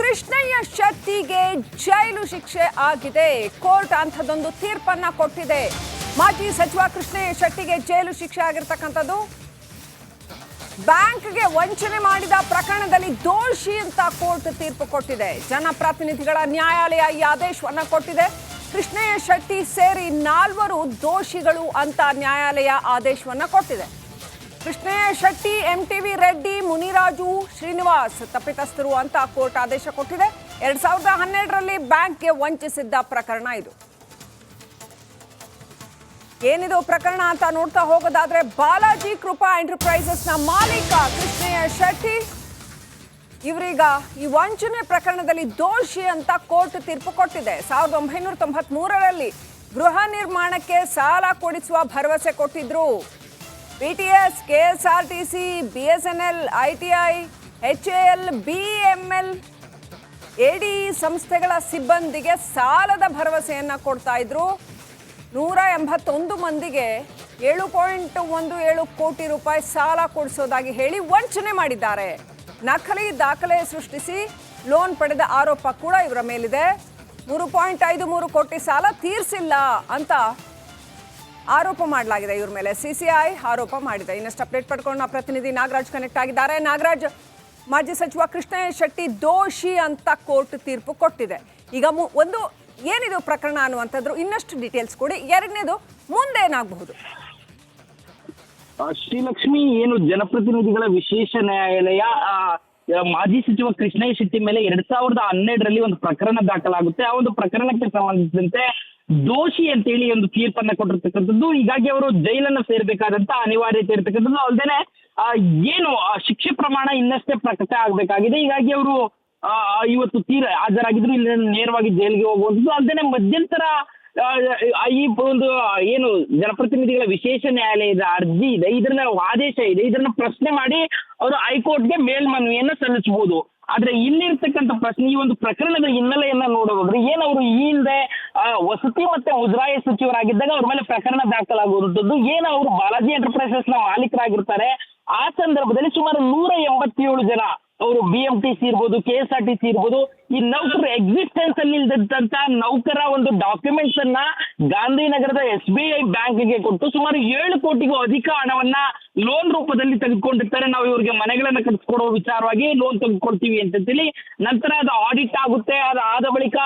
ಕೃಷ್ಣಯ್ಯ ಶೆಟ್ಟಿಗೆ ಜೈಲು ಶಿಕ್ಷೆ ಆಗಿದೆ. ಕೋರ್ಟ್ ಅಂಥದ್ದೊಂದು ತೀರ್ಪನ್ನ ಕೊಟ್ಟಿದೆ. ಮಾಜಿ ಸಚಿವ ಕೃಷ್ಣಯ್ಯ ಶೆಟ್ಟಿಗೆ ಜೈಲು ಶಿಕ್ಷೆ ಆಗಿರ್ತಕ್ಕಂಥದ್ದು. ಬ್ಯಾಂಕ್ಗೆ ವಂಚನೆ ಮಾಡಿದ ಪ್ರಕರಣದಲ್ಲಿ ದೋಷಿ ಅಂತ ಕೋರ್ಟ್ ತೀರ್ಪು ಕೊಟ್ಟಿದೆ. ಜನಪ್ರತಿನಿಧಿಗಳ ನ್ಯಾಯಾಲಯ ಈ ಆದೇಶವನ್ನ ಕೊಟ್ಟಿದೆ. ಕೃಷ್ಣಯ್ಯ ಶೆಟ್ಟಿ ಸೇರಿ 4 ದೋಷಿಗಳು ಅಂತ ನ್ಯಾಯಾಲಯ ಆದೇಶವನ್ನ ಕೊಟ್ಟಿದೆ. ಕೃಷ್ಣಯ್ಯ ಶೆಟ್ಟಿ, MTV ರೆಡ್ಡಿ, ಮುನಿರಾಜು, ಶ್ರೀನಿವಾಸ್ ತಪ್ಪಿತಸ್ಥರು ಅಂತ ಕೋರ್ಟ್ ಆದೇಶ ಕೊಟ್ಟಿದೆ. 2012ರಲ್ಲಿ ಬ್ಯಾಂಕ್ಗೆ ವಂಚಿಸಿದ್ದ ಪ್ರಕರಣ ಇದು. ಏನಿದು ಪ್ರಕರಣ ಅಂತ ನೋಡ್ತಾ ಹೋಗೋದಾದ್ರೆ, ಬಾಲಾಜಿ ಕೃಪಾ ಎಂಟರ್ಪ್ರೈಸಸ್ನ ಮಾಲೀಕ ಕೃಷ್ಣಯ್ಯ ಶೆಟ್ಟಿ ಇವರೀಗ ಈ ವಂಚನೆ ಪ್ರಕರಣದಲ್ಲಿ ದೋಷಿ ಅಂತ ಕೋರ್ಟ್ ತೀರ್ಪು ಕೊಟ್ಟಿದೆ. 1993ರಲ್ಲಿ ಗೃಹ ನಿರ್ಮಾಣಕ್ಕೆ ಸಾಲ ಕೊಡಿಸುವ ಭರವಸೆ ಕೊಟ್ಟಿದ್ರು. PTS, KSRTC, BSNL, ITI, HAL, BML, ADE ಸಂಸ್ಥೆಗಳ ಸಿಬ್ಬಂದಿಗೆ ಸಾಲದ ಭರವಸೆಯನ್ನ ಕೊಡ್ತಾ ಇದ್ರು. 181 ಮಂದಿಗೆ 7.17 ಕೋಟಿ ರೂಪಾಯಿ ಸಾಲ ಕೊಡಿಸೋದಾಗಿ ಹೇಳಿ ವಂಚನೆ ಮಾಡಿದ್ದಾರೆ. ನಕಲಿ ದಾಖಲೆ ಸೃಷ್ಟಿಸಿ ಲೋನ್ ಪಡೆದ ಆರೋಪ ಕೂಡ ಇವರ ಮೇಲಿದೆ. 3.53 ಕೋಟಿ ಸಾಲ ತೀರಿಸಿಲ್ಲ ಅಂತ ಆರೋಪ ಮಾಡಲಾಗಿದೆ ಇವ್ರ ಮೇಲೆ. CCI ಆರೋಪ ಮಾಡಿದೆ. ಇನ್ನಷ್ಟು ಅಪ್ಡೇಟ್ ಪಡ್ಕೊಂಡು ನಾವು ಪ್ರತಿನಿಧಿ ನಾಗರಾಜ್ ಕನೆಕ್ಟ್ ಆಗಿದ್ದಾರೆ. ನಾಗರಾಜ್, ಮಾಜಿ ಸಚಿವ ಕೃಷ್ಣಯ್ಯ ಶೆಟ್ಟಿ ದೋಷಿ ಅಂತ ಕೋರ್ಟ್ ತೀರ್ಪು ಕೊಟ್ಟಿದೆ. ಈಗ ಒಂದು ಏನಿದು ಪ್ರಕರಣ ಅನ್ನುವಂಥದ್ದು ಇನ್ನಷ್ಟು ಡೀಟೇಲ್ಸ್ ಕೊಡಿ. ಎರಡನೇದು, ಮುಂದೇನಾಗಬಹುದು? ಶ್ರೀಲಕ್ಷ್ಮಿ, ಏನು ಜನಪ್ರತಿನಿಧಿಗಳ ವಿಶೇಷ ನ್ಯಾಯಾಲಯ ಮಾಜಿ ಸಚಿವ ಕೃಷ್ಣಯ್ಯ ಶೆಟ್ಟಿ ಮೇಲೆ 2012ರಲ್ಲಿ ಒಂದು ಪ್ರಕರಣ ದಾಖಲಾಗುತ್ತೆ. ಆ ಒಂದು ಪ್ರಕರಣಕ್ಕೆ ಸಂಬಂಧಿಸಿದಂತೆ ದೋಷಿ ಅಂತೇಳಿ ಒಂದು ತೀರ್ಪನ್ನ ಕೊಟ್ಟಿರ್ತಕ್ಕಂಥದ್ದು. ಹೀಗಾಗಿ ಅವರು ಜೈಲನ್ನ ಸೇರ್ಬೇಕಾದಂತ ಅನಿವಾರ್ಯತೆ ಇರತಕ್ಕಂಥದ್ದು. ಅಲ್ಲದೆ ಏನು ಶಿಕ್ಷೆ ಪ್ರಮಾಣ ಇನ್ನಷ್ಟೇ ಪ್ರಕಟ ಆಗ್ಬೇಕಾಗಿದೆ. ಹೀಗಾಗಿ ಅವರು ಇವತ್ತು ಹಾಜರಾಗಿದ್ರು. ಇಲ್ಲಿ ನೇರವಾಗಿ ಜೈಲಿಗೆ ಹೋಗುವಂಥದ್ದು. ಅಲ್ಲದೆ ಮಧ್ಯಂತರ ಈ ಒಂದು ಏನು ಜನಪ್ರತಿನಿಧಿಗಳ ವಿಶೇಷ ನ್ಯಾಯಾಲಯದ ಅರ್ಜಿ ಇದೆ, ಇದನ್ನ ಆದೇಶ ಇದೆ, ಇದನ್ನ ಪ್ರಶ್ನೆ ಮಾಡಿ ಅವರು ಹೈಕೋರ್ಟ್ಗೆ ಮೇಲ್ಮನವಿಯನ್ನ ಸಲ್ಲಿಸಬಹುದು. ಆದ್ರೆ ಇಲ್ಲಿರ್ತಕ್ಕಂಥ ಪ್ರಶ್ನೆ, ಈ ಒಂದು ಪ್ರಕರಣದ ಹಿನ್ನೆಲೆಯನ್ನ ನೋಡೋದಾದ್ರೆ, ಏನವರು ಈ ಹಿಂದೆ ವಸತಿ ಮತ್ತೆ ಮುಜರಾಯಿ ಸಚಿವರಾಗಿದ್ದಾಗ ಅವ್ರ ಮೇಲೆ ಪ್ರಕರಣ ದಾಖಲಾಗುವಂಥದ್ದು. ಏನು ಅವರು ಬಾಲಾಜಿ ಎಂಟರ್ಪ್ರೈಸಸ್ ನ ಮಾಲೀಕರಾಗಿರ್ತಾರೆ. ಆ ಸಂದರ್ಭದಲ್ಲಿ ಸುಮಾರು 187 ಜನ, ಅವರು BMTC ಇರ್ಬೋದು, KSRTC ಇರ್ಬೋದು, ಈ ನೌಕರರು ಎಕ್ಸಿಸ್ಟೆನ್ಸ್ ಅಲ್ಲಿ ಇಲ್ದಂತ ನೌಕರ ಒಂದು ಡಾಕ್ಯುಮೆಂಟ್ಸ್ ಅನ್ನ ಗಾಂಧಿನಗರದ SBI ಬ್ಯಾಂಕ್ಗೆ ಕೊಟ್ಟು ಸುಮಾರು 7 ಕೋಟಿಗೂ ಅಧಿಕ ಹಣವನ್ನ ಲೋನ್ ರೂಪದಲ್ಲಿ ತೆಗೆದುಕೊಂಡಿರ್ತಾರೆ. ನಾವು ಇವ್ರಿಗೆ ಮನೆಗಳನ್ನ ಕಟ್ಟಿಸ್ಕೊಡೋ ವಿಚಾರವಾಗಿ ಲೋನ್ ತೆಗೆದುಕೊಡ್ತೀವಿ ಅಂತ ಹೇಳಿ. ನಂತರ ಅದು ಆಡಿಟ್ ಆಗುತ್ತೆ. ಅದಾದ ಬಳಿಕ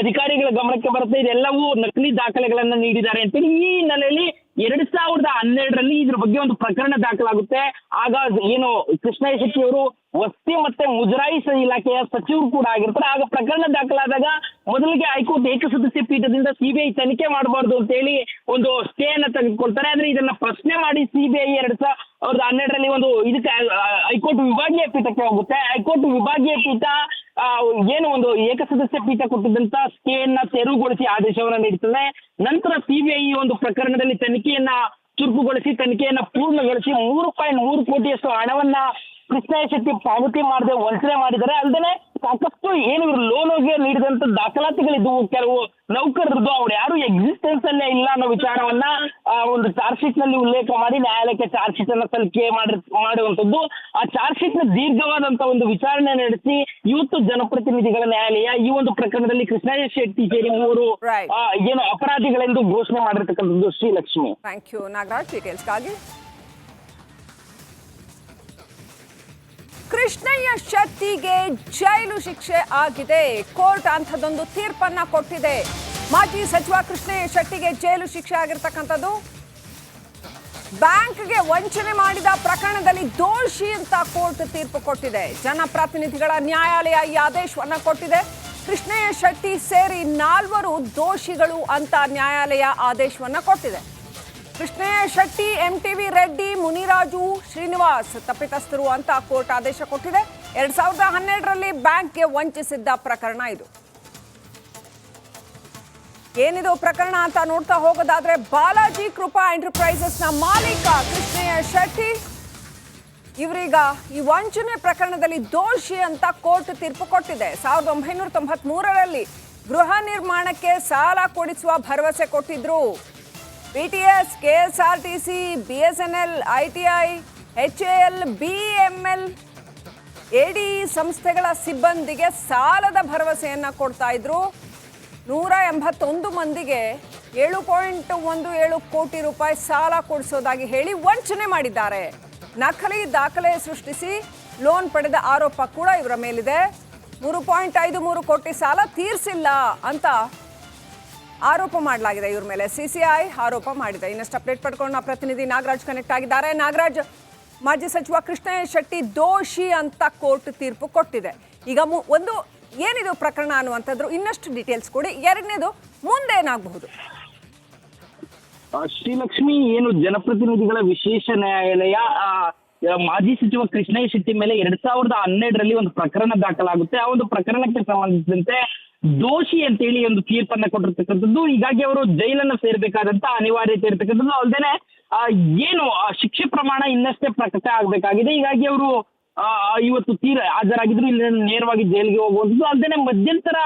ಅಧಿಕಾರಿಗಳ ಗಮನಕ್ಕೆ ಬರುತ್ತೆ, ಇದೆಲ್ಲವೂ ನಕಲಿ ದಾಖಲೆಗಳನ್ನ ನೀಡಿದ್ದಾರೆ ಅಂತೇಳಿ. ಈ ಹಿನ್ನೆಲೆಯಲ್ಲಿ 2012ರಲ್ಲಿ ಇದ್ರ ಬಗ್ಗೆ ಒಂದು ಪ್ರಕರಣ ದಾಖಲಾಗುತ್ತೆ. ಆಗ ಏನು ಕೃಷ್ಣಯ್ಯ ಶೆಟ್ಟಿ ಅವರು ವಸತಿ ಮತ್ತೆ ಮುಜರಾಯಿ ಇಲಾಖೆಯ ಸಚಿವರು ಕೂಡ ಆಗಿರ್ತಾರೆ. ಆಗ ಪ್ರಕರಣ ದಾಖಲಾದಾಗ ಮೊದಲಿಗೆ ಹೈಕೋರ್ಟ್ ಏಕಸದಸ್ಯ ಪೀಠದಿಂದ CBI ತನಿಖೆ ಮಾಡಬಾರ್ದು ಅಂತ ಹೇಳಿ ಒಂದು ಸ್ಟೇ ಅನ್ನ ತೆಗೆದುಕೊಳ್ತಾರೆ. ಆದ್ರೆ ಇದನ್ನ ಪ್ರಶ್ನೆ ಮಾಡಿ CBI 2012ರಲ್ಲಿ ಒಂದು ಇದಕ್ಕೆ ಹೈಕೋರ್ಟ್ ವಿಭಾಗೀಯ ಪೀಠಕ್ಕೆ ಹೋಗುತ್ತೆ. ಹೈಕೋರ್ಟ್ ವಿಭಾಗೀಯ ಪೀಠ ಏನು ಒಂದು ಏಕಸದಸ್ಯ ಪೀಠ ಕೊಟ್ಟಿದ್ದಂತ ಸ್ಟೇ ಅನ್ನ ತೆರವುಗೊಳಿಸಿ ಆದೇಶವನ್ನ ನೀಡುತ್ತದೆ. ನಂತರ CBI ಒಂದು ಪ್ರಕರಣದಲ್ಲಿ ತನಿಖೆಯನ್ನ ಚುರುಕುಗೊಳಿಸಿ ತನಿಖೆಯನ್ನ ಪೂರ್ಣಗೊಳಿಸಿ 3.3 ಕೋಟಿಯಷ್ಟು ಹಣವನ್ನ ಕೃಷ್ಣಯ್ಯ ಶೆಟ್ಟಿ ಪಾವತಿ ಮಾಡದೆ ವಂಚನೆ ಮಾಡಿದ್ದಾರೆ. ಅಲ್ಲದೆ ಸಾಕಷ್ಟು ಏನು ಇವರು ಲೋನ್ಗೆ ನೀಡಿದಂತ ದಾಖಲಾತಿಗಳಿದ್ವು. ಕೆಲವು ನೌಕರರದ್ದು ಅವ್ರು ಯಾರು ಎಕ್ಸಿಸ್ಟೆನ್ಸ್ ಅಲ್ಲೇ ಇಲ್ಲ ಅನ್ನೋ ವಿಚಾರವನ್ನ ಒಂದು ಚಾರ್ಜ್ ಶೀಟ್ ನಲ್ಲಿ ಉಲ್ಲೇಖ ಮಾಡಿ ನ್ಯಾಯಾಲಯಕ್ಕೆ ಚಾರ್ಜ್ ಶೀಟ್ ಅನ್ನ ಸಲ್ಲಿಕೆ ಮಾಡುವಂತದ್ದು. ಆ ಚಾರ್ಜ್ ಶೀಟ್ ನ ದೀರ್ಘವಾದಂತ ಒಂದು ವಿಚಾರಣೆ ನಡೆಸಿ ಇವತ್ತು ಜನಪ್ರತಿನಿಧಿಗಳ ನ್ಯಾಯಾಲಯ ಈ ಒಂದು ಪ್ರಕರಣದಲ್ಲಿ ಕೃಷ್ಣಯ್ಯ ಶೆಟ್ಟಿ ಸೇರಿ 3 ಏನು ಅಪರಾಧಿಗಳೆಂದು ಘೋಷಣೆ ಮಾಡಿರ್ತಕ್ಕಂಥದ್ದು. ಶ್ರೀಲಕ್ಷ್ಮಿ, ಥ್ಯಾಂಕ್ ಯು ನಾಗರಾಜ್ ಡೀಟೇಲ್ಸ್ಗಾಗಿ. ಕೃಷ್ಣಯ್ಯ ಶೆಟ್ಟಿಗೆ ಜೈಲು ಶಿಕ್ಷೆ ಆಗಿದೆ. ಕೋರ್ಟ್ ಅಂಥದ್ದೊಂದು ತೀರ್ಪನ್ನ ಕೊಟ್ಟಿದೆ. ಮಾಜಿ ಸಚಿವ ಕೃಷ್ಣಯ್ಯ ಶೆಟ್ಟಿಗೆ ಜೈಲು ಶಿಕ್ಷೆ ಆಗಿರ್ತಕ್ಕಂಥದ್ದು. ಬ್ಯಾಂಕ್ಗೆ ವಂಚನೆ ಮಾಡಿದ ಪ್ರಕರಣದಲ್ಲಿ ದೋಷಿ ಅಂತ ಕೋರ್ಟ್ ತೀರ್ಪು ಕೊಟ್ಟಿದೆ. ಜನಪ್ರತಿನಿಧಿಗಳ ನ್ಯಾಯಾಲಯ ಈ ಆದೇಶವನ್ನ ಕೊಟ್ಟಿದೆ. ಕೃಷ್ಣಯ್ಯ ಶೆಟ್ಟಿ ಸೇರಿ 4 ದೋಷಿಗಳು ಅಂತ ನ್ಯಾಯಾಲಯ ಆದೇಶವನ್ನ ಕೊಟ್ಟಿದೆ. ಕೃಷ್ಣಯ್ಯ ಶೆಟ್ಟಿ, MTV ರೆಡ್ಡಿ, ಮುನಿರಾಜು, ಶ್ರೀನಿವಾಸ್ ತಪ್ಪಿತಸ್ಥರು ಅಂತ ಕೋರ್ಟ್ ಆದೇಶ ಕೊಟ್ಟಿದೆ. 2012ರಲ್ಲಿ ಬ್ಯಾಂಕ್ಗೆ ವಂಚಿಸಿದ್ದ ಪ್ರಕರಣ ಇದು. ಏನಿದು ಪ್ರಕರಣ ಅಂತ ನೋಡ್ತಾ ಹೋಗೋದಾದ್ರೆ, ಬಾಲಾಜಿ ಕೃಪಾ ಎಂಟರ್ಪ್ರೈಸಸ್ನ ಮಾಲೀಕ ಕೃಷ್ಣಯ್ಯ ಶೆಟ್ಟಿ ಇವರೀಗ ಈ ವಂಚನೆ ಪ್ರಕರಣದಲ್ಲಿ ದೋಷಿ ಅಂತ ಕೋರ್ಟ್ ತೀರ್ಪು ಕೊಟ್ಟಿದೆ. 1993ರಲ್ಲಿ ಗೃಹ ನಿರ್ಮಾಣಕ್ಕೆ ಸಾಲ ಕೊಡಿಸುವ ಭರವಸೆ ಕೊಟ್ಟಿದ್ರು. PTS, KSRTC, BSNL, ITI, HAL, BML, ಎಡಿ ಸಂಸ್ಥೆಗಳ ಸಿಬ್ಬಂದಿಗೆ ಸಾಲದ ಭರವಸೆಯನ್ನ ಕೊಡ್ತಾ ಇದ್ರು. 181 ಮಂದಿಗೆ 7.17 ಕೋಟಿ ರೂಪಾಯಿ ಸಾಲ ಕೊಡಿಸೋದಾಗಿ ಹೇಳಿ ವಂಚನೆ ಮಾಡಿದ್ದಾರೆ. ನಕಲಿ ದಾಖಲೆ ಸೃಷ್ಟಿಸಿ ಲೋನ್ ಪಡೆದ ಆರೋಪ ಕೂಡ ಇವರ ಮೇಲಿದೆ. 3.53 ಕೋಟಿ ಸಾಲ ತೀರಿಸಿಲ್ಲ ಅಂತ ಆರೋಪ ಮಾಡಲಾಗಿದೆ ಇವ್ರ ಮೇಲೆ. ಸಿಸಿಐ ಆರೋಪ ಮಾಡಿದೆ. ಇನ್ನಷ್ಟು ಅಪ್ಡೇಟ್ ಪಡ್ಕೊಂಡು ನಮ್ಮ ಪ್ರತಿನಿಧಿ ನಾಗರಾಜ್ ಕನೆಕ್ಟ್ ಆಗಿದ್ದಾರೆ. ನಾಗರಾಜ್, ಮಾಜಿ ಸಚಿವ ಕೃಷ್ಣಯ್ಯ ಶೆಟ್ಟಿ ದೋಷಿ ಅಂತ ಕೋರ್ಟ್ ತೀರ್ಪು ಕೊಟ್ಟಿದೆ. ಈಗ ಒಂದು ಏನಿದು ಪ್ರಕರಣ ಅನ್ನುವಂಥದ್ದು ಇನ್ನಷ್ಟು ಡೀಟೇಲ್ಸ್ ಕೊಡಿ. ಎರಡನೇದು ಮುಂದೇನಾಗಬಹುದು? ಶ್ರೀಲಕ್ಷ್ಮಿ, ಏನು ಜನಪ್ರತಿನಿಧಿಗಳ ವಿಶೇಷ ನ್ಯಾಯಾಲಯ ಮಾಜಿ ಸಚಿವ ಕೃಷ್ಣಯ್ಯ ಶೆಟ್ಟಿ ಮೇಲೆ 2012ರಲ್ಲಿ ಒಂದು ಪ್ರಕರಣ ದಾಖಲಾಗುತ್ತೆ. ಆ ಒಂದು ಪ್ರಕರಣಕ್ಕೆ ಸಂಬಂಧಿಸಿದಂತೆ ದೋಷಿ ಅಂತೇಳಿ ಒಂದು ತೀರ್ಪನ್ನ ಕೊಟ್ಟಿರ್ತಕ್ಕಂಥದ್ದು. ಹೀಗಾಗಿ ಅವರು ಜೈಲನ್ನು ಸೇರ್ಬೇಕಾದಂತ ಅನಿವಾರ್ಯತೆ ಇರತಕ್ಕಂಥದ್ದು. ಅಲ್ಲದೆ ಏನು ಶಿಕ್ಷೆ ಪ್ರಮಾಣ ಇನ್ನಷ್ಟೇ ಪ್ರಕಟ ಆಗ್ಬೇಕಾಗಿದೆ. ಹೀಗಾಗಿ ಅವರು ಇವತ್ತು ಹಾಜರಾಗಿದ್ರು. ಇಲ್ಲಿ ನೇರವಾಗಿ ಜೈಲಿಗೆ ಹೋಗುವಂಥದ್ದು. ಅಲ್ಲದೆ ಮಧ್ಯಂತರ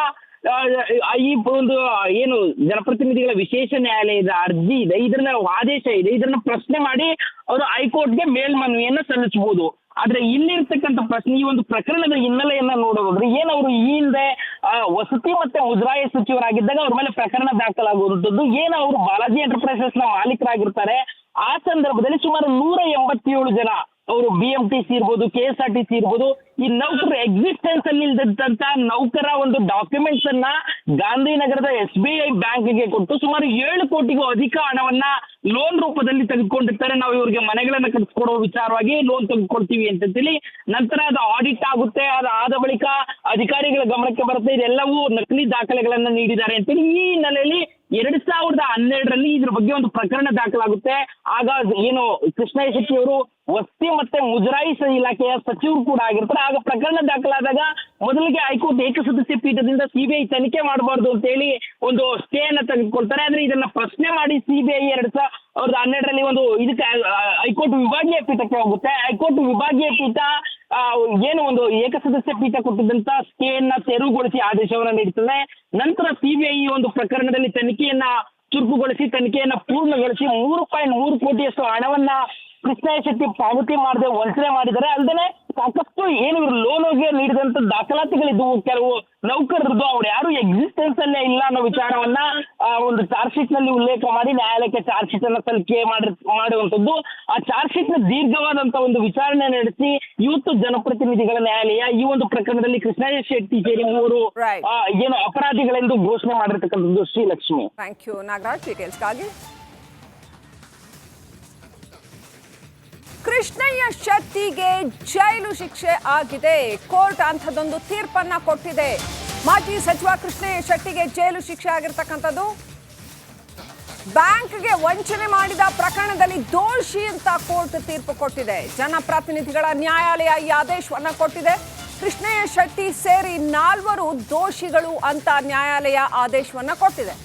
ಈ ಒಂದು ಏನು ಜನಪ್ರತಿನಿಧಿಗಳ ವಿಶೇಷ ನ್ಯಾಯಾಲಯದ ಅರ್ಜಿ ಇದೆ, ಇದನ್ನ ಆದೇಶ ಇದೆ, ಇದನ್ನ ಪ್ರಶ್ನೆ ಮಾಡಿ ಅವರು ಹೈಕೋರ್ಟ್ಗೆ ಮೇಲ್ಮನವಿಯನ್ನ ಸಲ್ಲಿಸಬಹುದು. ಆದ್ರೆ ಇಲ್ಲಿರ್ತಕ್ಕಂಥ ಪ್ರಶ್ನೆ, ಈ ಒಂದು ಪ್ರಕರಣದ ಹಿನ್ನೆಲೆಯನ್ನ ನೋಡೋದಾದ್ರೆ ಏನವರು ಈ ಹಿಂದೆ ವಸತಿ ಮತ್ತೆ ಮುಜರಾಯಿ ಸಚಿವರಾಗಿದ್ದಾಗ ಅವ್ರ ಮೇಲೆ ಪ್ರಕರಣ ದಾಖಲಾಗುವಂಥದ್ದು. ಏನು ಅವರು ಬಾಲಾಜಿ ಎಂಟರ್ಪ್ರೈಸಸ್ ನ ಮಾಲೀಕರಾಗಿರ್ತಾರೆ. ಆ ಸಂದರ್ಭದಲ್ಲಿ ಸುಮಾರು 187 ಜನ ಅವರು BMTC ಇರ್ಬೋದು, KSRTC ಇರ್ಬೋದು, ಈ ನೌಕರರು ಎಕ್ಸಿಸ್ಟೆನ್ಸ್ ಅಲ್ಲಿ ಇಲ್ದಂತ ನೌಕರ ಒಂದು ಡಾಕ್ಯುಮೆಂಟ್ಸ್ ಅನ್ನ ಗಾಂಧಿನಗರದ SBI ಬ್ಯಾಂಕ್ಗೆ ಕೊಟ್ಟು ಸುಮಾರು 7 ಕೋಟಿಗೂ ಅಧಿಕ ಹಣವನ್ನ ಲೋನ್ ರೂಪದಲ್ಲಿ ತೆಗೆದುಕೊಂಡಿರ್ತಾರೆ. ನಾವು ಇವ್ರಿಗೆ ಮನೆಗಳನ್ನ ಕಟ್ಟಿಸ್ಕೊಡೋ ವಿಚಾರವಾಗಿ ಲೋನ್ ತೆಗೆದುಕೊಡ್ತೀವಿ ಅಂತ ಹೇಳಿ. ನಂತರ ಅದು ಆಡಿಟ್ ಆಗುತ್ತೆ. ಅದಾದ ಬಳಿಕ ಅಧಿಕಾರಿಗಳ ಗಮನಕ್ಕೆ ಬರುತ್ತೆ ಇದೆಲ್ಲವೂ ನಕಲಿ ದಾಖಲೆಗಳನ್ನ ನೀಡಿದ್ದಾರೆ ಅಂತೇಳಿ. ಈ ಹಿನ್ನೆಲೆಯಲ್ಲಿ 2012ರಲ್ಲಿ ಇದ್ರ ಬಗ್ಗೆ ಒಂದು ಪ್ರಕರಣ ದಾಖಲಾಗುತ್ತೆ. ಆಗ ಏನು ಕೃಷ್ಣಯ್ಯ ಶೆಟ್ಟಿ ಅವರು ವಸತಿ ಮತ್ತೆ ಮುಜರಾಯಿ ಇಲಾಖೆಯ ಸಚಿವರು ಕೂಡ ಆಗಿರ್ತಾರೆ. ಆಗ ಪ್ರಕರಣ ದಾಖಲಾದಾಗ ಮೊದಲಿಗೆ ಹೈಕೋರ್ಟ್ ಏಕಸದಸ್ಯ ಪೀಠದಿಂದ CBI ತನಿಖೆ ಮಾಡಬಾರ್ದು ಅಂತ ಹೇಳಿ ಒಂದು ಸ್ಟೇ ಅನ್ನ ತೆಗೆದುಕೊಳ್ತಾರೆ. ಆದ್ರೆ ಇದನ್ನ ಪ್ರಶ್ನೆ ಮಾಡಿ CBI 2012ರಲ್ಲಿ ಒಂದು ಇದಕ್ಕೆ ಹೈಕೋರ್ಟ್ ವಿಭಾಗೀಯ ಪೀಠಕ್ಕೆ ಹೋಗುತ್ತೆ. ಹೈಕೋರ್ಟ್ ವಿಭಾಗೀಯ ಪೀಠ ಏನು ಒಂದು ಏಕಸದಸ್ಯ ಪೀಠ ಕೊಟ್ಟಿದ್ದಂತ ಸ್ಟೇ ಅನ್ನ ತೆರವುಗೊಳಿಸಿ ಆದೇಶವನ್ನ ನೀಡುತ್ತದೆ. ನಂತರ CBI ಒಂದು ಪ್ರಕರಣದಲ್ಲಿ ತನಿಖೆಯನ್ನ ಚುರುಕುಗೊಳಿಸಿ ತನಿಖೆಯನ್ನ ಪೂರ್ಣಗೊಳಿಸಿ 3.3 ಕೋಟಿಯಷ್ಟು ಹಣವನ್ನ ಕೃಷ್ಣಯ್ಯ ಶೆಟ್ಟಿ ಪಾವತಿ ಮಾಡದೆ ವಂಚನೆ ಮಾಡಿದ್ದಾರೆ. ಅಲ್ಲದೆ ಸಾಕಷ್ಟು ಏನು ಇವರು ಲೋನ್ಗೆ ನೀಡಿದಂತ ದಾಖಲಾತಿಗಳಿದ್ವು. ಕೆಲವು ನೌಕರರದ್ದು ಅವ್ರು ಯಾರು ಎಕ್ಸಿಸ್ಟೆನ್ಸ್ ಅಲ್ಲೇ ಇಲ್ಲ ಅನ್ನೋ ವಿಚಾರವನ್ನ ಒಂದು ಚಾರ್ಜ್ ಶೀಟ್ ನಲ್ಲಿ ಉಲ್ಲೇಖ ಮಾಡಿ ನ್ಯಾಯಾಲಯಕ್ಕೆ ಚಾರ್ಜ್ ಶೀಟ್ ಅನ್ನ ಸಲ್ಲಿಕೆ ಮಾಡುವಂತದ್ದು. ಆ ಚಾರ್ಜ್ ಶೀಟ್ ನ ದೀರ್ಘವಾದಂತ ಒಂದು ವಿಚಾರಣೆ ನಡೆಸಿ ಇವತ್ತು ಜನಪ್ರತಿನಿಧಿಗಳ ನ್ಯಾಯಾಲಯ ಈ ಒಂದು ಪ್ರಕರಣದಲ್ಲಿ ಕೃಷ್ಣಯ್ಯ ಶೆಟ್ಟಿ ಸೇರಿ 3 ಏನು ಅಪರಾಧಿಗಳೆಂದು ಘೋಷಣೆ ಮಾಡಿರ್ತಕ್ಕಂಥದ್ದು. ಶ್ರೀಲಕ್ಷ್ಮಿ, ಥ್ಯಾಂಕ್ ಯು ನಾಗರಾಜ್ ಡೀಟೇಲ್ಸ್ಗಾಗಿ. ಕೃಷ್ಣಯ್ಯ ಶೆಟ್ಟಿಗೆ ಜೈಲು ಶಿಕ್ಷೆ ಆಗಿದೆ. ಕೋರ್ಟ್ ಅಂಥದ್ದೊಂದು ತೀರ್ಪನ್ನ ಕೊಟ್ಟಿದೆ. ಮಾಜಿ ಸಚಿವ ಕೃಷ್ಣಯ್ಯ ಶೆಟ್ಟಿಗೆ ಜೈಲು ಶಿಕ್ಷೆ ಆಗಿರ್ತಕ್ಕಂಥದ್ದು. ಬ್ಯಾಂಕ್ಗೆ ವಂಚನೆ ಮಾಡಿದ ಪ್ರಕರಣದಲ್ಲಿ ದೋಷಿ ಅಂತ ಕೋರ್ಟ್ ತೀರ್ಪು ಕೊಟ್ಟಿದೆ. ಜನಪ್ರತಿನಿಧಿಗಳ ನ್ಯಾಯಾಲಯ ಈ ಆದೇಶವನ್ನ ಕೊಟ್ಟಿದೆ. ಕೃಷ್ಣಯ್ಯ ಶೆಟ್ಟಿ ಸೇರಿ 4 ದೋಷಿಗಳು ಅಂತ ನ್ಯಾಯಾಲಯ ಆದೇಶವನ್ನ ಕೊಟ್ಟಿದೆ.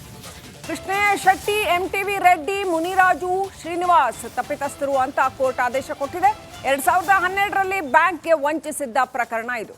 ಕೃಷ್ಣಯ್ಯ ಶೆಟ್ಟಿ, MTV ರೆಡ್ಡಿ, ಮುನಿರಾಜು, ಶ್ರೀನಿವಾಸ್ ತಪ್ಪಿತಸ್ಥರು ಅಂತ ಕೋರ್ಟ್ ಆದೇಶ ಕೊಟ್ಟಿದೆ. 2012ರಲ್ಲಿ ಬ್ಯಾಂಕ್ಗೆ ವಂಚಿಸಿದ್ದ ಪ್ರಕರಣ ಇದು.